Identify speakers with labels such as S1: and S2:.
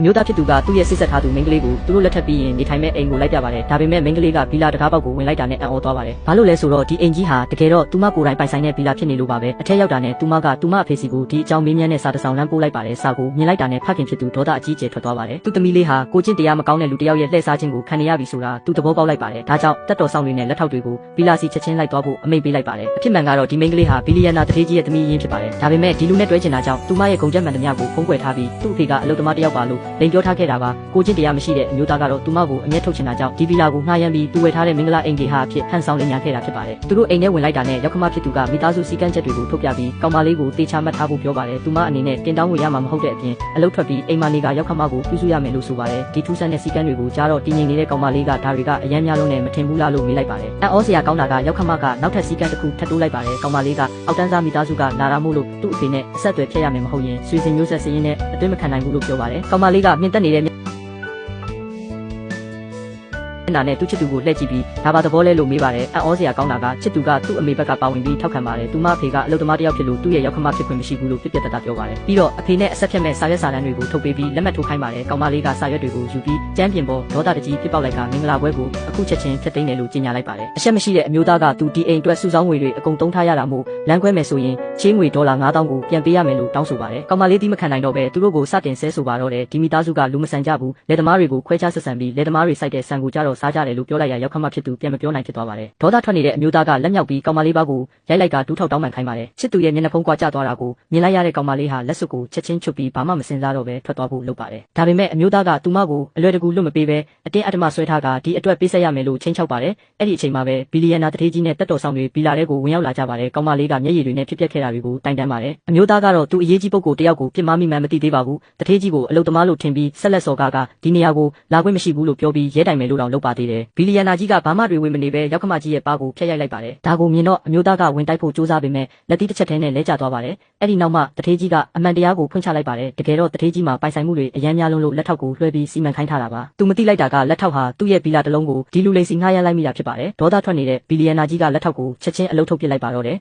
S1: မျိုးသားဖြစ်သူကသူ့ရဲ့စစ်ဆက်ထားသူမိန်းကလေးကိုသူတို့လက်ထပ်ပြီးရင်နေထိုင်မဲ့အိမ်ကိုလိုက်ပြပါတယ်ဒါပေမဲ့မိန်းကလေးကဗီလာတကားပေါက်ကိုဝင်လိုက်တာနဲ့အံ့ဩသွားပါတယ်ဘာလို့လဲဆိုတော့ဒီအိမ်ကြီးဟာတကယ်တော့သူမကိုယ်တိုင်ပိုင်ဆိုင်တဲ့ဗီလာဖြစ်နေလို့ပါပဲအထက်ရောက်တာနဲ့သူမအဖေစီကိုဒီအကြောင်းမေးမြန်းတဲ့စာတစ်စောင်လမ်းပို့လိုက်ပါတယ်စာကိုမြင်လိုက်တာနဲ့ဖခင်ဖြစ်သူဒေါသအကြီးကျယ်ထွက်သွားပါတယ်သူ့သမီးလေးဟာကိုကျင့်တရားမကောင်းတဲ့လူတစ်ယောက်ရဲ့လှည့်စားခြင်းကိုခံနေရပြီဆိုတာသူသဘောပေါက်လိုက်ပါတယ်ဒါကြောင့်တက်တော်ဆောင်တွေနဲ့လက်ထောက်တွေကိုဗီလာစီချက်ချင်းလိုက်သွားဖို့အမိန့်ပေးလိုက်ပါတယ်အဖြစ်မှန်ကတော့ဒီမိန်းကလေးဟာဘီလီယံနာတထေးကြီးရဲ့သမီးရင်းဖြစ်ပါတယ်ဒါပေမဲ့ဒီလူနဲ့တွဲချင်တာကြောင့်သူမရဲ့ဂုဏ်ချက်မှန်သမျှကိုဖုံးကွယ်ထားပြီးသူ့အဖေကအလုပ်သမားတစ်ယောက်ပါလို့လိန်ပြောထားခဲ့တာပါကိုကျင့်တရားမရှိတဲ့အမျိုးသားကတော့သူမကိုအမျက်ထုတ်ချင်တာကြောင့်ဒီဗီလာကိုငှားရမ်းပြီးသူဝယ်ထားတဲ့မင်္ဂလာအိမ်ကေဟာအဖြစ်ဟန်ဆောင်လင်ညာခဲ့တာဖြစ်ပါတယ်သူတို့အိမ်ထဲဝင်လိုက်တာနဲ့ရောက်ခမဖြစ်သူကမိသားစုစည်းကမ်းချက်တွေကိုထုတ်ပြပြီးကောင်မလေးကိုတေချာမှတ်ထားဖို့ပြောပါတယ်သူမအနေနဲ့တင်တောင်းဝင်ရမှာမဟုတ်တဲ့အပြင်အလုပ်ထွက်ပြီးအိမ်မနေကရောက်ခမကိုပြုစုရမယ်လို့ဆိုပါတယ်ဒီထူးဆန်းတဲ့စည်းကမ်းတွေကိုကြားတော့တည်ငြိမ်နေတဲ့ကောင်မလေးကဒါတွေကအယမ်းများလုံးနဲ့မထင်ဘူးလားလို့မေးလိုက်ပါတယ်အံ့ဩစရာကောင်းတာကရောက်ခမကနောက်ထပ်စည်းကမ်းတစ်ခုထပ်တိုးလိုက်ပါတယ်ကောင်မလေးကအောက်တန်းစားမိသားစုကလာတာမို့လို့သူ့အဖေနဲ့အဆက်အသွယ်ဖြတ်ရမယ်မဟုတ်ရင်ဆွေစဉ်မျိုးဆက်စရင်နဲ့အတွင်းမခံနိုင်ဘူးလို့ပြောပါတယ်ကောင်မလေးကမြင့်တက်နေတဲ့နာနဲ့သူချစ်သူကိုလှည့်ကြည့်ပြီးဒါပါသဘောလဲလို့မေးပါတယ်အံ့ဩစရာကောင်းတာကချစ်သူကသူ့အမေဘက်ကပါဝင်ပြီးထောက်ခံပါတယ်သူမအဖေကအလုပ်သမားတစ်ယောက်ဖြစ်လို့သူ့ရဲ့ရောက်ခမဖြစ်ခွင့်မရှိဘူးလို့ပြပြတတ်တာပြောပါတယ်ပြီးတော့အဖေနဲ့အဆက်ဖြတ်မဲ့စာရွက်စာတမ်းတွေကိုထုတ်ပေးပြီးလက်မှတ်ထိုးခိုင်းပါတယ်ကောင်မလေးကစာရွက်တွေကိုယူပြီးကျမ်းပြင်ပေါ်ဒေါသတကြီးပြစ်ပေါက်လိုက်ကမင်္ဂလာပွဲကိုအခုချက်ချင်းဖျက်သိမ်းတယ်လို့ကြေညာလိုက်ပါတယ်အရှက်မရှိတဲ့အမျိုးသားကသူဒီအိမ်အတွက်စုဆောင်းငွေတွေအကုန်တုံးထားရတာမို့လမ်းခွဲမယ်ဆိုရင်ချေးငွေဒေါ်လာ9000ကိုပြန်ပေးရမယ်လို့တောင်းဆိုပါတယ်ကောင်မလေးဒီမခံနိုင်တော့ပဲသူတို့ကိုစတင်ဆဲဆိုပါတော့တယ်ဒီမိသားစုကလူမဆန်ကြဘူးလယ်သမားတွေကိုခွဲခြားဆက်ဆံပြီးလယ်သမားတွေစိုက်တဲ့ဆန်ကိုကြတော့စားကြတယ်လို့ပြောလိုက်ရရောက်ခမဖြစ်သူပြန်မပြောနိုင်ဖြစ်သွားပါတယ်ဒေါသထွက်နေတဲ့အမျိုးသားကလက်မြောက်ပြီးကောင်မလေးပါးကိုရိုက်လိုက်ကဒူးထောက်တောင်းပန်ခိုင်းပါတယ်ချစ်သူရဲ့မျက်နှာဖုံးကွာကျသွားတာကိုမြင်လိုက်ရတဲ့ကောင်မလေးဟာလက်စွပ်ကိုချက်ချင်းချွတ်ပြီးဘာမှမစင်စားတော့ပဲထွက်သွားဖို့လုပ်ပါတယ်ဒါပေမဲ့အမျိုးသားကသူမကိုအလွယ်တကူလွတ်မပေးပဲအတင်းအဓမ္မဆွဲထားကဒီအတွက်ပေးဆက်ရမယ်လို့ချိန်ချောက်ပါတယ်အဲ့ဒီအချိန်မှာပဲဘီလီယံနာတထေးကြီးနဲ့တက်တော်ဆောင်တွေဗီလာထဲကိုဝင်ရောက်လာကြပါတယ်ကောင်မလေးကမျက်ရည်တွေနဲ့ဖြစ်ပျက်ခဲ့တာတွေကိုတိုင်တန်းပါတယ်အမျိုးသားကတော့သူအရေးကြီးပုဂ္ဂိုလ်တယောက်ကိုပြစ်မှားမိမှန်းမသိသေးပါဘူးတထေးကြီးကိုအလုတ်သမားလို့ထင်ပြီးဆက်လက်စော်ကားကဒီနေရာကိုလာခွင့်မရှိဘူးလို့ပြောပြီးရဲတိုင်မယ်လို့တောင်လုပ်ပါသေးတယ်ဘီလီယံနာကြီးကဘာမှတွေဝေမနေပဲရောက်ခမကြီးရဲ့ပါးကိုဖျက်ရိုက်လိုက်ပါတယ်ဒါကိုမြင်တော့အမျိုးသားကဝင်တိုက်ဖို့ကြိုးစားပေမဲ့လက်သီးတစ်ချက်ထဲနဲ့လဲကျသွားပါတယ်အဲ့ဒီနောက်မှတထေးကြီးကအမှန်တရားကိုဖွင့်ချလိုက်ပါတယ်တကယ်တော့တထေးကြီးမှာပိုင်ဆိုင်မှုတွေအများများလုံးလို့လက်ထောက်ကိုလွှဲပြီးစီမံခိုင်းထားတာပါသူမသိလိုက်တာကလက်ထောက်ဟာသူ့ရဲ့ဗီလာတစ်လုံးကိုဒီလူလိမ်စီငှားရမ်းလိုက်မိတာဖြစ်ပါတယ်ဒေါသထွက်နေတဲ့ဘီလီယံနာကြီးကလက်ထောက်ကိုချက်ချင်းအလုပ်ထုတ်ပစ်လိုက်ပါတော့တယ်